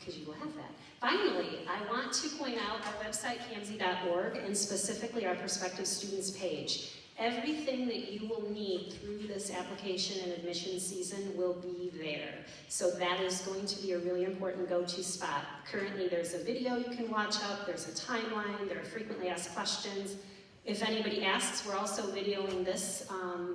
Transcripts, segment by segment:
because you will have that. Finally, I want to point out our website, kamsc.org, and specifically our Prospective Students page. Everything that you will need through this application and admission season will be there. So that is going to be a really important go-to spot. Currently, there's a video you can watch up, there's a timeline, there are frequently asked questions. If anybody asks, we're also videoing this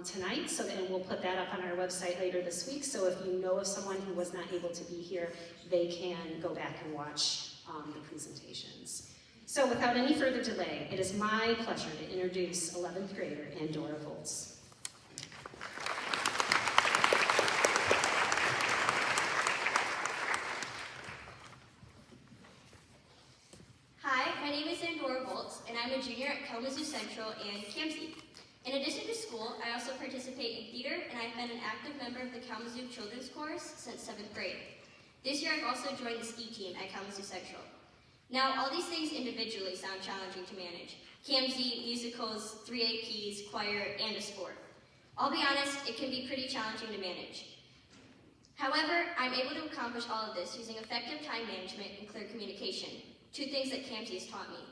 tonight, and we'll put that up on our website later this week. So if you know of someone who was not able to be here, they can go back and watch the presentations. So without any further delay, it is my pleasure to introduce 11th grader Andorra Volz. Hi, my name is Andorra Volz, and I'm a junior at Kalamazoo Central and KAMSC. In addition to school, I also participate in theater, and I've been an active member of the Kalamazoo Children's Chorus since 7th grade. This year I've also joined the ski team at Kalamazoo Central. Now, all these things individually sound challenging to manage. KAMSC, musicals, 3 APs, choir, and a sport. I'll be honest, it can be pretty challenging to manage. However, I'm able to accomplish all of this using effective time management and clear communication, 2 things that KAMSC has taught me.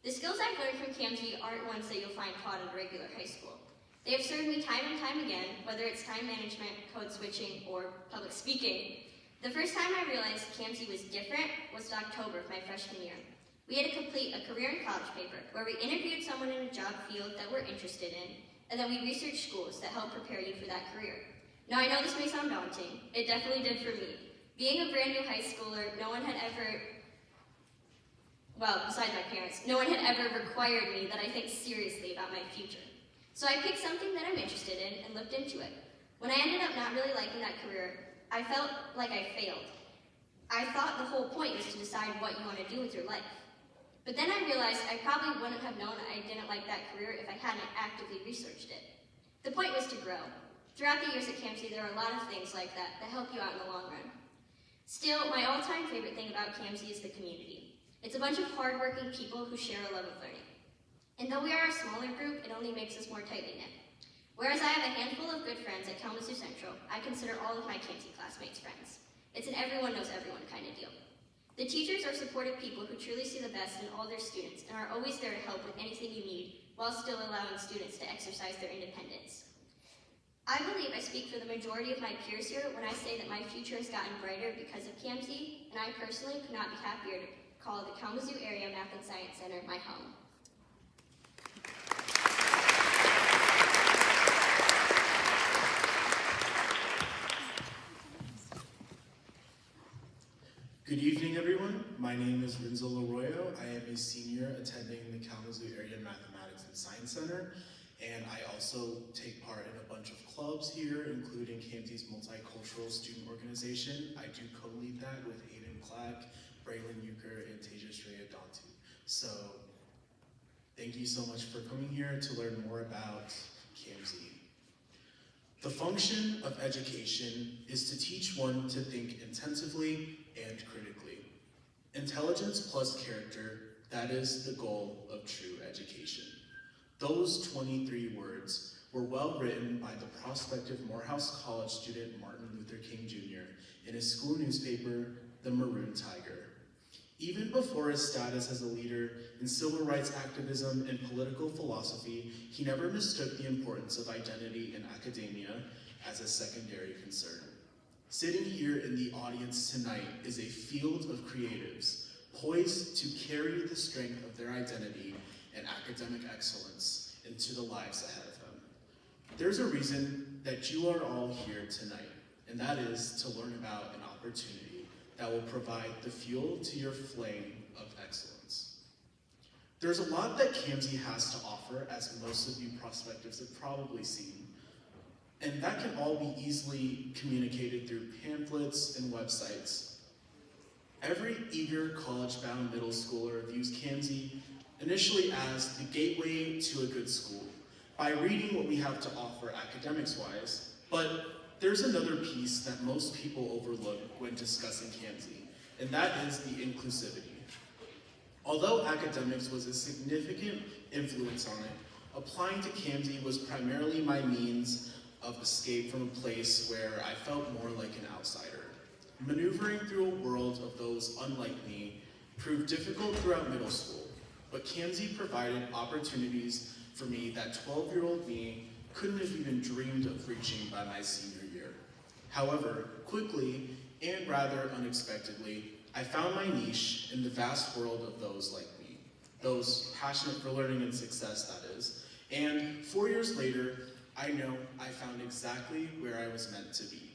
The skills I've learned from KAMSC aren't ones that you'll find taught in a regular high school. They have served me time and time again, whether it's time management, code switching, or public speaking. The first time I realized KAMSC was different was in October of my freshman year. We had to complete a career in college paper where we interviewed someone in a job field that we're interested in, and then we researched schools that help prepare you for that career. Now I know this may sound daunting. It definitely did for me. Being a brand new high schooler, no one had ever, well, besides my parents, no one had ever required me that I think seriously about my future. So I picked something that I'm interested in and looked into it. When I ended up not really liking that career, I felt like I failed. I thought the whole point was to decide what you want to do with your life. But then I realized I probably wouldn't have known I didn't like that career if I hadn't actively researched it. The point was to grow. Throughout the years at KAMSC, there are a lot of things like that that help you out in the long run. Still, my all-time favorite thing about KAMSC is the community. It's a bunch of hardworking people who share a love of learning. And though we are a smaller group, it only makes us more tightly knit. Whereas I have a handful of good friends at Kalamazoo Central, I consider all of my KAMSC classmates friends. It's an everyone knows everyone kind of deal. The teachers are supportive people who truly see the best in all their students and are always there to help with anything you need while still allowing students to exercise their independence. I believe I speak for the majority of my peers here when I say that my future has gotten brighter because of KAMSC, and I personally could not be happier to call the Kalamazoo Area Math and Science Center my home. Good evening, everyone. My name is Renzo Arroyo. I am a senior attending the Kalamazoo Area Mathematics and Science Center, and I also take part in a bunch of clubs here, including KAMSC's Multicultural Student Organization. I do co-lead that with Aiden Clack, Braylon Euchre, and Tejashraya Dantu. So, thank you so much for coming here to learn more about KAMSC. The function of education is to teach one to think intensively and critically. Intelligence plus character, that is the goal of true education. Those 23 words were well written by the prospective Morehouse College student Martin Luther King Jr. in his school newspaper, The Maroon Tiger. Even before his status as a leader in civil rights activism and political philosophy, he never mistook the importance of identity in academia as a secondary concern. Sitting here in the audience tonight is a field of creatives poised to carry the strength of their identity and academic excellence into the lives ahead of them. There's a reason that you are all here tonight, and that is to learn about an opportunity that will provide the fuel to your flame of excellence. There's a lot that KAMSC has to offer, as most of you prospectives have probably seen, and that can all be easily communicated through pamphlets and websites. Every eager college-bound middle schooler views KAMSC initially as the gateway to a good school, by reading what we have to offer academics-wise, but there's another piece that most people overlook when discussing KAMSC, and that is the inclusivity. Although academics was a significant influence on it, applying to KAMSC was primarily my means of escape from a place where I felt more like an outsider. Maneuvering through a world of those unlike me proved difficult throughout middle school, but KAMSC provided opportunities for me that 12-year-old me couldn't have even dreamed of reaching by my senior year. However, quickly and rather unexpectedly, I found my niche in the vast world of those like me, those passionate for learning and success, that is. And 4 years later, I know I found exactly where I was meant to be.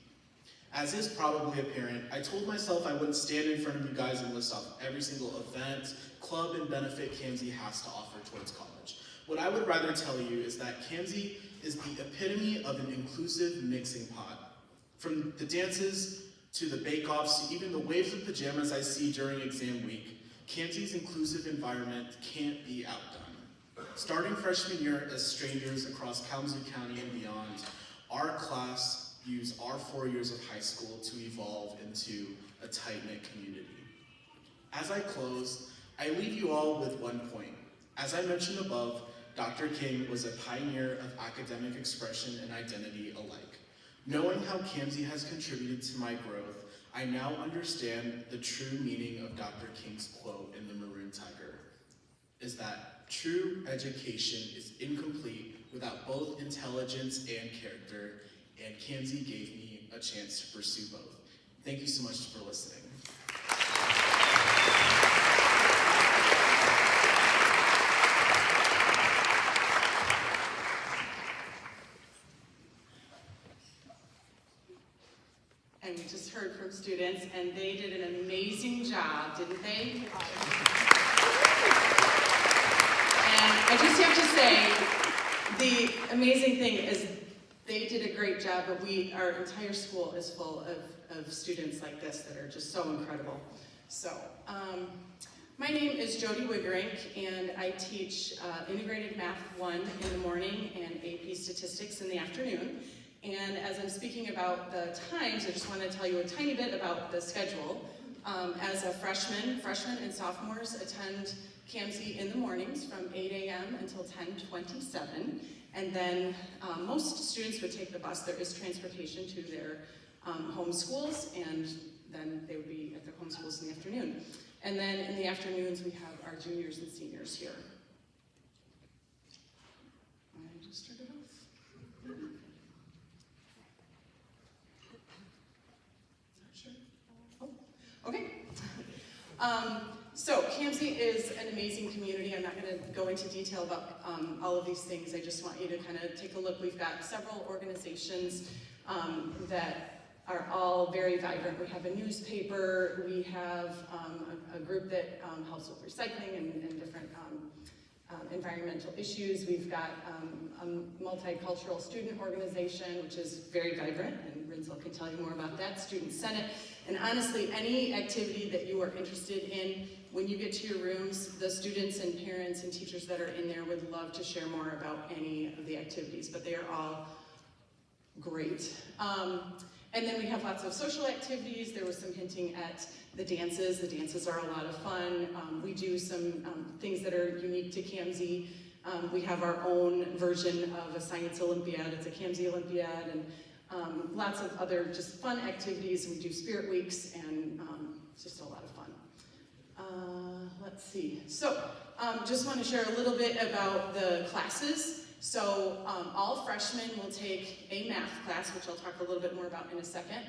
As is probably apparent, I told myself I wouldn't stand in front of you guys and list off every single event, club, and benefit KAMSC has to offer towards college. What I would rather tell you is that KAMSC is the epitome of an inclusive mixing pot. From the dances to the bake-offs to even the waves of pajamas I see during exam week, KAMSC's inclusive environment can't be outdone. Starting freshman year as strangers across Kalamazoo County and beyond, our class use our 4 years of high school to evolve into a tight-knit community. As I close, I leave you all with one point. As I mentioned above, Dr. King was a pioneer of academic expression and identity alike. Knowing how KAMSC has contributed to my growth, I now understand the true meaning of Dr. King's quote in The Maroon Tiger, is that true education is incomplete without both intelligence and character, and KAMSC gave me a chance to pursue both. Thank you so much for listening. And we just heard from students, and they did an amazing job, didn't they? And I just have to say, the amazing thing is they did a great job, but our entire school is full of students like this that are just so incredible. So, my name is Jody Wiggerink, and I teach Integrated Math 1 in the morning and AP Statistics in the afternoon. And as I'm speaking about the times, I just want to tell you a tiny bit about the schedule. As a freshmen and sophomores attend KAMSC in the mornings from 8 a.m. until 10:27. And then most students would take the bus. There is transportation to their home schools, and then they would be at their home schools in the afternoon. And then in the afternoons, we have our juniors and seniors here. I just turned it off. Sure. Oh, okay. So KAMSC is an amazing community. I'm not going to go into detail about all of these things. I just want you to kind of take a look. We've got several organizations that are all very vibrant. We have a newspaper. We have a group that helps with recycling and different environmental issues. We've got a multicultural student organization, which is very vibrant, and Rinzel can tell you more about that, Student Senate. And honestly, any activity that you are interested in, when you get to your rooms, the students and parents and teachers that are in there would love to share more about any of the activities, but they are all great. And then we have lots of social activities. There was some hinting at the dances. The dances are a lot of fun. We do some things that are unique to KAMSC. We have our own version of a science Olympiad. It's a KAMSC Olympiad, and lots of other just fun activities. We do spirit weeks, and it's just a lot of fun. Let's see. So, just want to share a little bit about the classes. So, all freshmen will take a math class, which I'll talk a little bit more about in a second.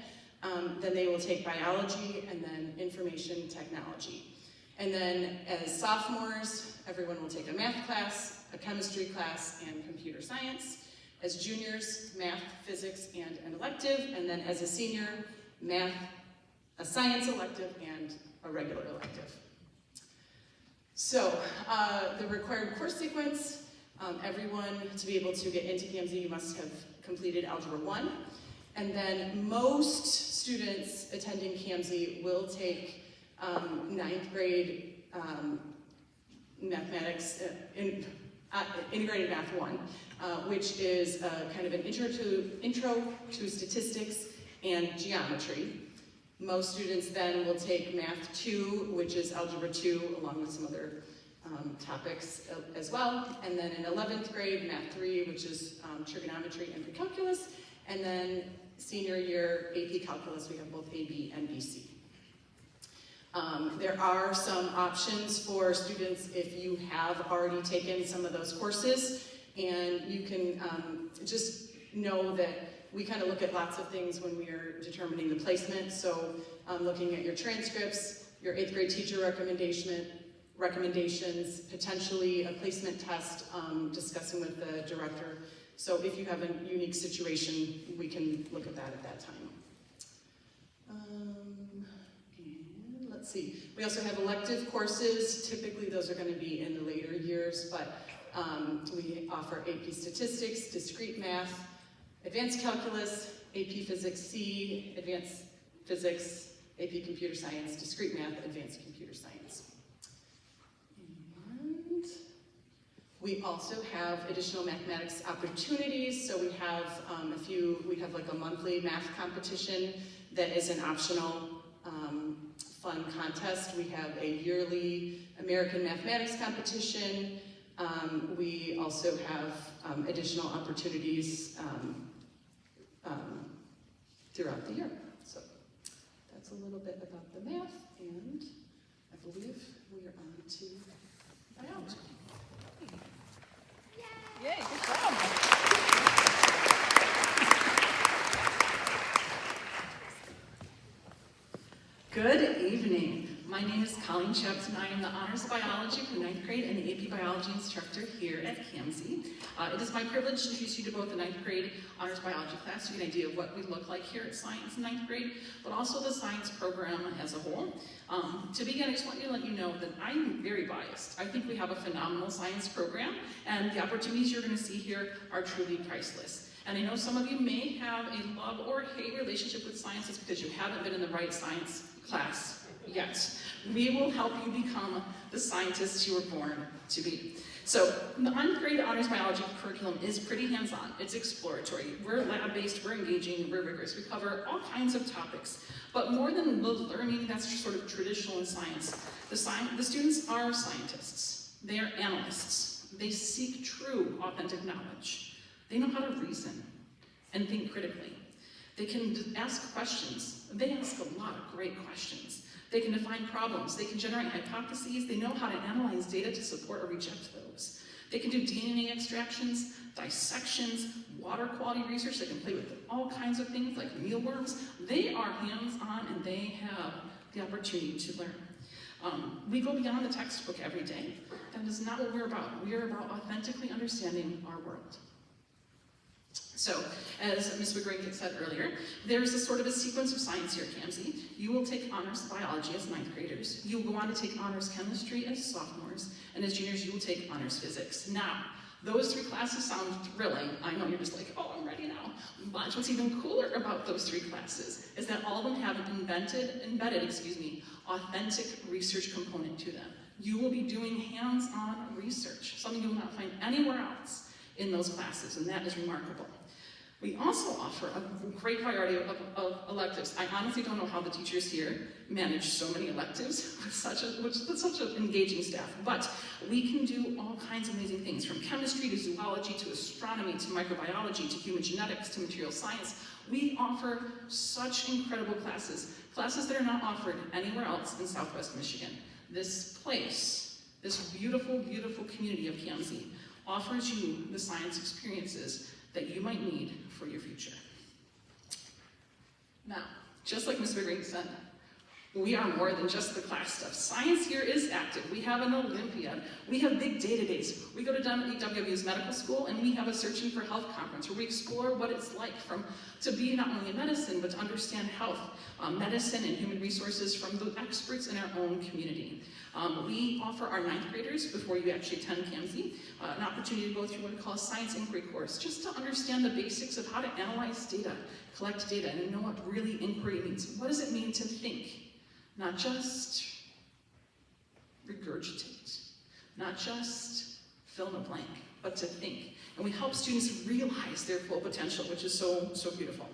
Then they will take biology and then information technology. And then as sophomores, everyone will take a math class, a chemistry class, and computer science. As juniors, math, physics, and an elective. And then as a senior, math, a science elective, and a regular elective. So, the required course sequence, everyone to be able to get into KAMSC, you must have completed Algebra 1. And then most students attending KAMSC will take 9th grade mathematics, integrated math 1, which is kind of an intro to statistics and geometry. Most students then will take Math 2, which is Algebra 2, along with some other topics as well. And then in 11th grade, Math 3, which is trigonometry and precalculus. And then senior year AP Calculus, we have both AB and BC. There are some options for students if you have already taken some of those courses, and you can just know that we kind of look at lots of things when we are determining the placement. So looking at your transcripts, your 8th grade teacher recommendations, potentially a placement test, discussing with the director. So if you have a unique situation, we can look at that time. And let's see, we also have elective courses. Typically those are going to be in the later years, but we offer AP Statistics, Discrete Math, Advanced Calculus, AP Physics C, Advanced Physics, AP Computer Science, Discrete Math, Advanced Computer Science. And we also have additional mathematics opportunities. So we have we have like a monthly math competition that is an optional fun contest. We have a yearly American mathematics competition. We also have additional opportunities throughout the year. So that's a little bit about the math, and I believe we are on to biology. Yay, good job. Good evening. My name is Colleen Chubbs, and I am the Honors Biology for 9th grade and the AP Biology instructor here at KAMSC. It is my privilege to introduce you to both the 9th grade Honors Biology class to get an idea of what we look like here at Science in 9th grade, but also the science program as a whole. To begin, I just want to let you know that I'm very biased. I think we have a phenomenal science program, and the opportunities you're going to see here are truly priceless. And I know some of you may have a love or hate relationship with science. It's because you haven't been in the right science class yet. We will help you become the scientists you were born to be. So the 9th grade Honors Biology curriculum is pretty hands-on. It's exploratory. We're lab-based, we're engaging, we're rigorous. We cover all kinds of topics. But more than the learning that's sort of traditional in science, the students are scientists. They are analysts. They seek true, authentic knowledge. They know how to reason and think critically. They can ask questions. They ask a lot of great questions. They can define problems. They can generate hypotheses. They know how to analyze data to support or reject those. They can do DNA extractions, dissections, water quality research. They can play with all kinds of things like mealworms. They are hands-on, and they have the opportunity to learn. We go beyond the textbook every day. That is not what we're about. We are about authentically understanding our world. So, as Ms. McGrink said earlier, there's a sort of a sequence of science here at KAMSC. You will take honors biology as 9th graders. You will go on to take honors chemistry as sophomores, and as juniors, you will take honors physics. Now, those 3 classes sound thrilling. I know you're just like, oh, I'm ready now. But what's even cooler about those 3 classes is that all of them have an embedded, authentic research component to them. You will be doing hands-on research, something you will not find anywhere else in those classes, and that is remarkable. We also offer a great variety of electives. I honestly don't know how the teachers here manage so many electives with such an engaging staff, but we can do all kinds of amazing things, from chemistry to zoology to astronomy to microbiology to human genetics to material science. We offer such incredible classes that are not offered anywhere else in Southwest Michigan. This place, this beautiful, beautiful community of KAMSC, offers you the science experiences that you might need for your future. Now, just like Ms. McGrink said, we are more than just the class stuff. Science here is active. We have an Olympiad. We have big data days. We go to WW's medical school, and we have a Searching for Health conference where we explore what it's like to be not only in medicine, but to understand health, medicine and human resources from the experts in our own community. We offer our 9th graders, before you actually attend KAMSC, an opportunity to go through what we call a science inquiry course, just to understand the basics of how to analyze data, collect data, and know what really inquiry means. What does it mean to think? Not just regurgitate, not just fill in a blank, but to think. And we help students realize their full potential, which is so beautiful.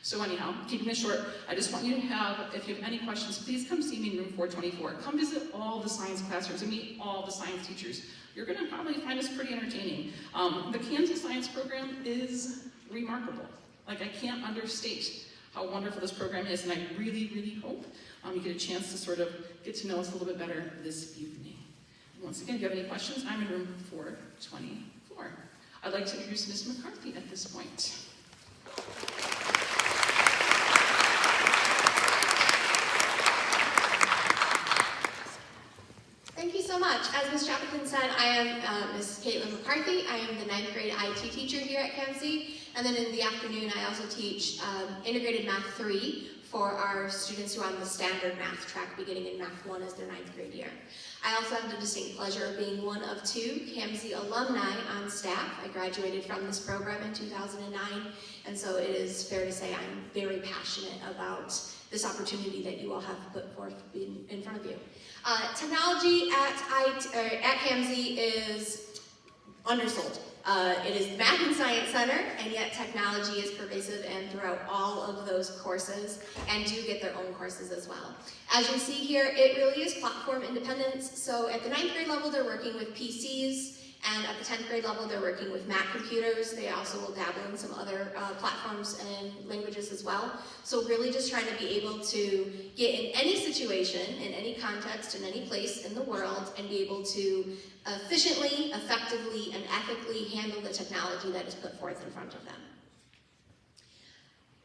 So anyhow, keeping this short, I just want you to have, if you have any questions, please come see me in room 424. Come visit all the science classrooms and meet all the science teachers. You're going to probably find us pretty entertaining. The KAMSC science program is remarkable. Like, I can't understate how wonderful this program is, and I really, really hope you get a chance to sort of get to know us a little bit better this evening. And once again, if you have any questions, I'm in room 424. I'd like to introduce Ms. McCarthy at this point. Thank you so much. As Ms. Chapman said, I am Ms. Caitlin McCarthy. I am the 9th grade IT teacher here at KAMSC. And then in the afternoon, I also teach Integrated Math 3 for our students who are on the standard math track, beginning in Math 1 as their 9th grade year. I also have the distinct pleasure of being one of 2 KAMSC alumni on staff. I graduated from this program in 2009, and so it is fair to say I'm very passionate about this opportunity that you all have put forth in front of you. Technology at KAMSC is undersold. It is Math and Science Center, and yet technology is pervasive and throughout all of those courses, and do get their own courses as well. As you see here, it really is platform independence. So at the 9th grade level, they're working with PCs, and at the 10th grade level, they're working with Mac computers. They also will dabble in some other platforms and languages as well. So really just trying to be able to get in any situation, in any context, in any place in the world, and be able to efficiently, effectively, and ethically handle the technology that is put forth in front of them.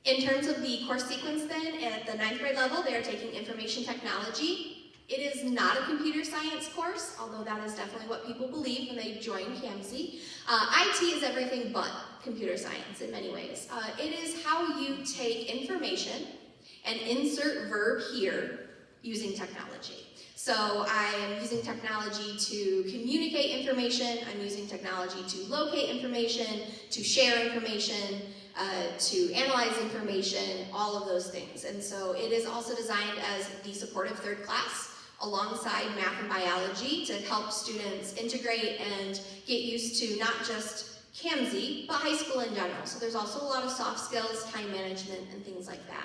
In terms of the course sequence then, at the 9th grade level, they are taking information technology. It is not a computer science course, although that is definitely what people believe when they join KAMSC. IT is everything but computer science in many ways. It is how you take information and insert verb here using technology. So I am using technology to communicate information, I'm using technology to locate information, to share information, to analyze information, all of those things. And so it is also designed as the supportive third class alongside math and biology to help students integrate and get used to not just KAMSC, but high school in general. So there's also a lot of soft skills, time management, and things like that.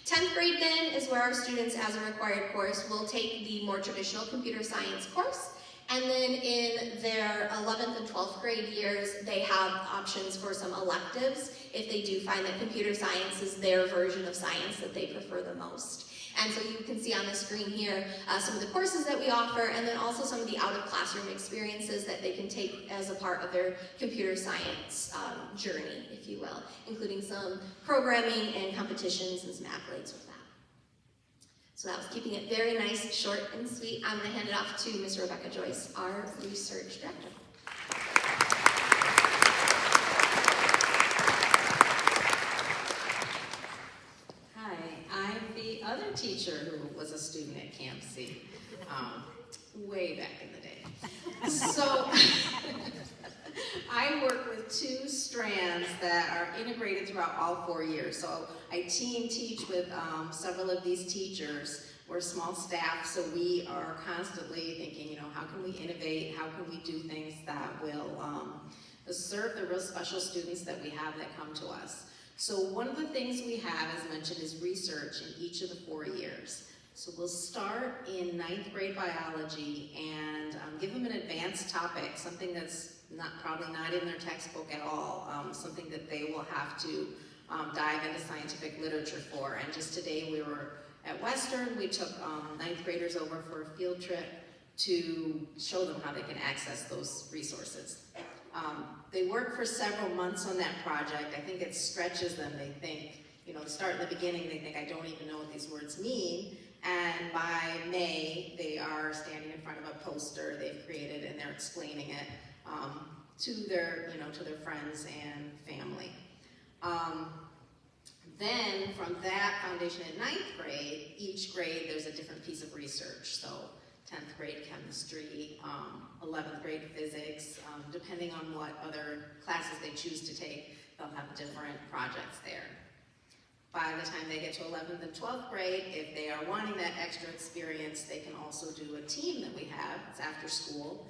10th grade then is where our students, as a required course, will take the more traditional computer science course. And then in their 11th and 12th grade years, they have options for some electives if they do find that computer science is their version of science that they prefer the most. And so you can see on the screen here some of the courses that we offer, and then also some of the out-of-classroom experiences that they can take as a part of their computer science journey, if you will, including some programming and competitions and some accolades with that. So that was keeping it very nice, short, and sweet. I'm going to hand it off to Ms. Rebecca Joyce, our research director. Hi, I'm the other teacher who was a student at KAMSC way back in the day. So I work with 2 strands that are integrated throughout all 4 years. So I teach with several of these teachers. We're a small staff, so we are constantly thinking, how can we innovate? How can we do things that will serve the real special students that we have that come to us? So one of the things we have, as mentioned, is research in each of the 4 years. So we'll start in 9th grade biology and give them an advanced topic, something that's probably not in their textbook at all, something that they will have to dive into scientific literature for. And just today we were at Western, we took 9th graders over for a field trip to show them how they can access those resources. They work for several months on that project. I think it stretches them. They think, start in the beginning, they think, I don't even know what these words mean. And by May, they are standing in front of a poster they've created and they're explaining it to their friends and family. Then from that foundation in 9th grade, each grade there's a different piece of research. So 10th grade chemistry, 11th grade physics, depending on what other classes they choose to take, they'll have different projects there. By the time they get to 11th and 12th grade, if they are wanting that extra experience, they can also do a team that we have. It's after school.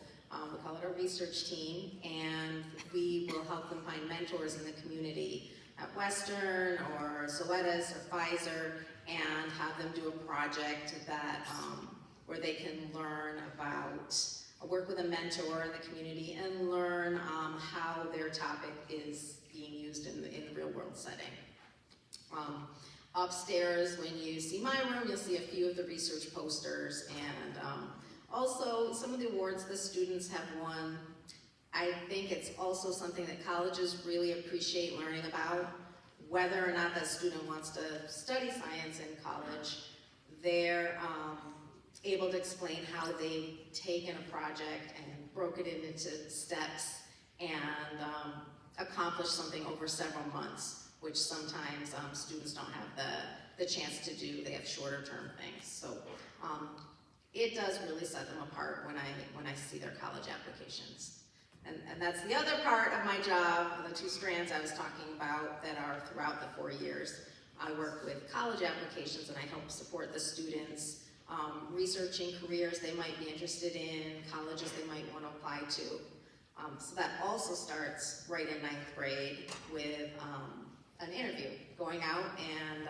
We call it a research team, and we will help them find mentors in the community at Western or Zoetis or Pfizer, and have them do a project that where they can learn about, work with a mentor in the community and learn how their topic is being used in the real world setting. Upstairs, when you see my room, you'll see a few of the research posters, and also some of the awards the students have won. I think it's also something that colleges really appreciate learning about. Whether or not that student wants to study science in college, they're able to explain how they've taken a project and broke it into steps and accomplished something over several months, which sometimes students don't have the chance to do. They have shorter term things. So it does really set them apart when I see their college applications. And that's the other part of my job, the two strands I was talking about that are throughout the 4 years. I work with college applications and I help support the students researching careers they might be interested in, colleges they might want to apply to. So that also starts right in 9th grade with an interview, going out and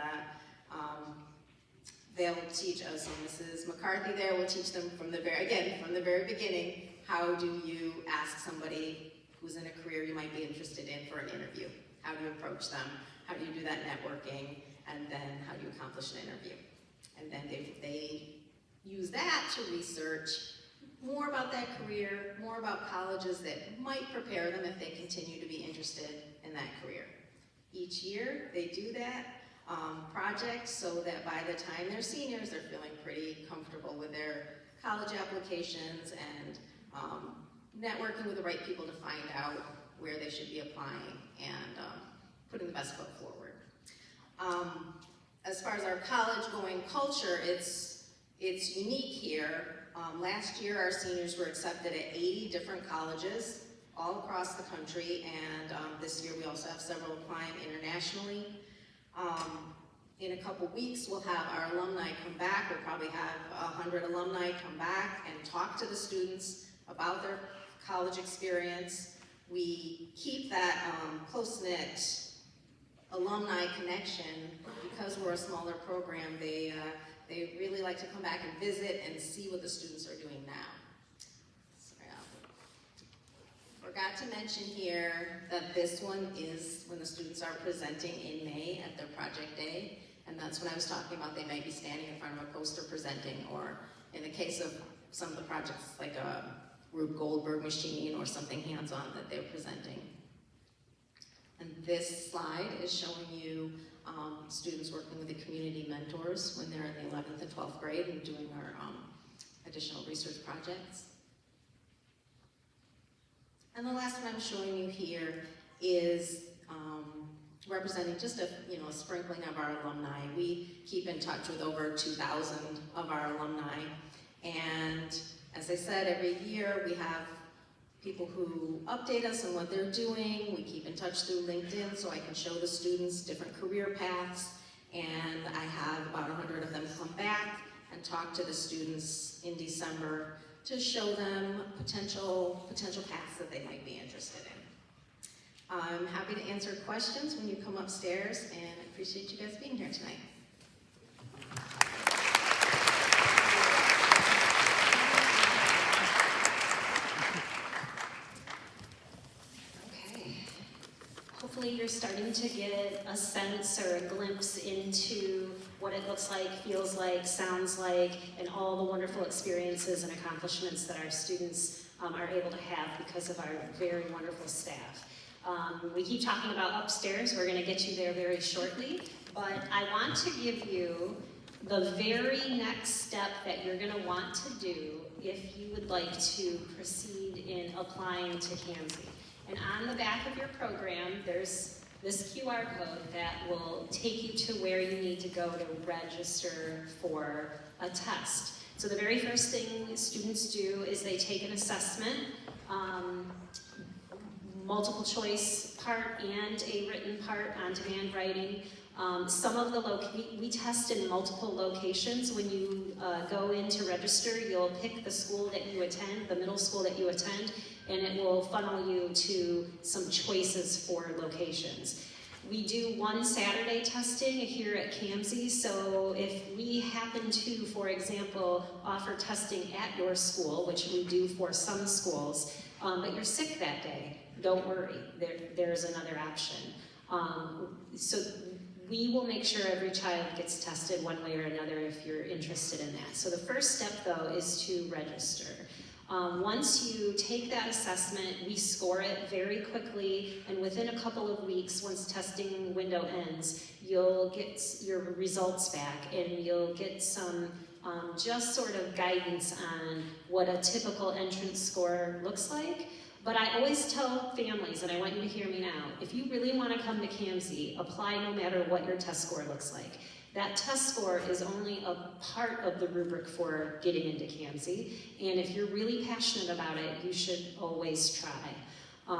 they'll teach us, and Mrs. McCarthy there will teach them from the very beginning, how do you ask somebody who's in a career you might be interested in for an interview? How do you approach them? How do you do that networking? And then how do you accomplish an interview? And then they use that to research more about that career, more about colleges that might prepare them if they continue to be interested in that career. Each year they do that project so that by the time they're seniors, they're feeling pretty comfortable with their college applications and networking with the right people to find out where they should be applying and putting the best foot forward. As far as our college-going culture, it's unique here. Last year, our seniors were accepted at 80 different colleges all across the country, and this year we also have several applying internationally. In a couple weeks, we'll have our alumni come back. We'll probably have 100 alumni come back and talk to the students about their college experience. We keep that close-knit alumni connection because we're a smaller program. They really like to come back and visit and see what the students are doing now. Sorry, forgot to mention here that this one is when the students are presenting in May at their project day, and that's when I was talking about they might be standing in front of a poster presenting, or in the case of some of the projects like a Rube Goldberg machine or something hands-on that they're presenting. And this slide is showing you students working with the community mentors when they're in the 11th and 12th grade and doing our additional research projects. And the last one I'm showing you here is representing just a sprinkling of our alumni. We keep in touch with over 2,000 of our alumni, and as I said, every year we have people who update us on what they're doing. We keep in touch through LinkedIn so I can show the students different career paths, and I have about 100 of them come back and talk to the students in December to show them potential paths that they might be interested in. I'm happy to answer questions when you come upstairs, and I appreciate you guys being here tonight. Hopefully you're starting to get a sense or a glimpse into what it looks like, feels like, sounds like, and all the wonderful experiences and accomplishments that our students are able to have because of our very wonderful staff. We keep talking about upstairs. We're going to get you there very shortly, but I want to give you the very next step that you're going to want to do if you would like to proceed in applying to KAMSC. And on the back of your program, there's this QR code that will take you to where you need to go to register for a test. So the very first thing students do is they take an assessment, multiple choice part and a written part, on-demand writing. Some of we test in multiple locations. When you go in to register, you'll pick the school that you attend, the middle school that you attend, and it will funnel you to some choices for locations. We do one Saturday testing here at KAMSC, so if we happen to, for example, offer testing at your school, which we do for some schools, but you're sick that day, don't worry, there's another option. So we will make sure every child gets tested one way or another if you're interested in that. So the first step, though, is to register. Once you take that assessment, we score it very quickly, and within a couple of weeks, once testing window ends, you'll get your results back, and you'll get some just sort of guidance on what a typical entrance score looks like. But I always tell families, and I want you to hear me now, if you really want to come to KAMSC, apply no matter what your test score looks like. That test score is only a part of the rubric for getting into KAMSC, and if you're really passionate about it, you should always try.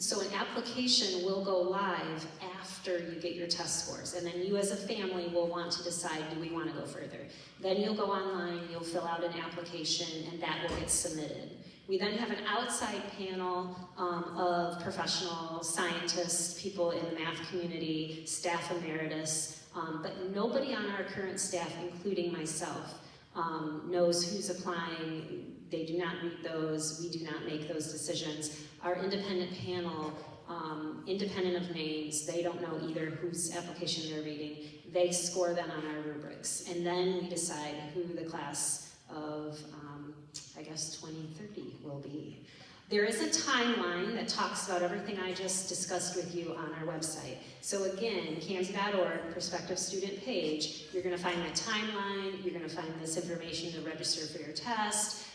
So an application will go live after you get your test scores, and then you as a family will want to decide, do we want to go further? Then you'll go online, you'll fill out an application, and that will get submitted. We then have an outside panel of professional scientists, people in the math community, staff emeritus, but nobody on our current staff, including myself, knows who's applying. They do not read those. We do not make those decisions. Our independent panel, independent of names, they don't know either whose application they're reading. They score them on our rubrics, and then we decide who the class of, I guess, 2030 will be. There is a timeline that talks about everything I just discussed with you on our website. So again, KAMSC.org, Prospective Student page, you're going to find that timeline, you're going to find this information to register for your test,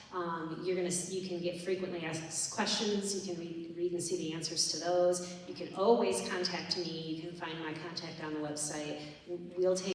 you can get frequently asked questions, you can read and see the answers to those. You can always contact me, you can find my contact on the website. We'll take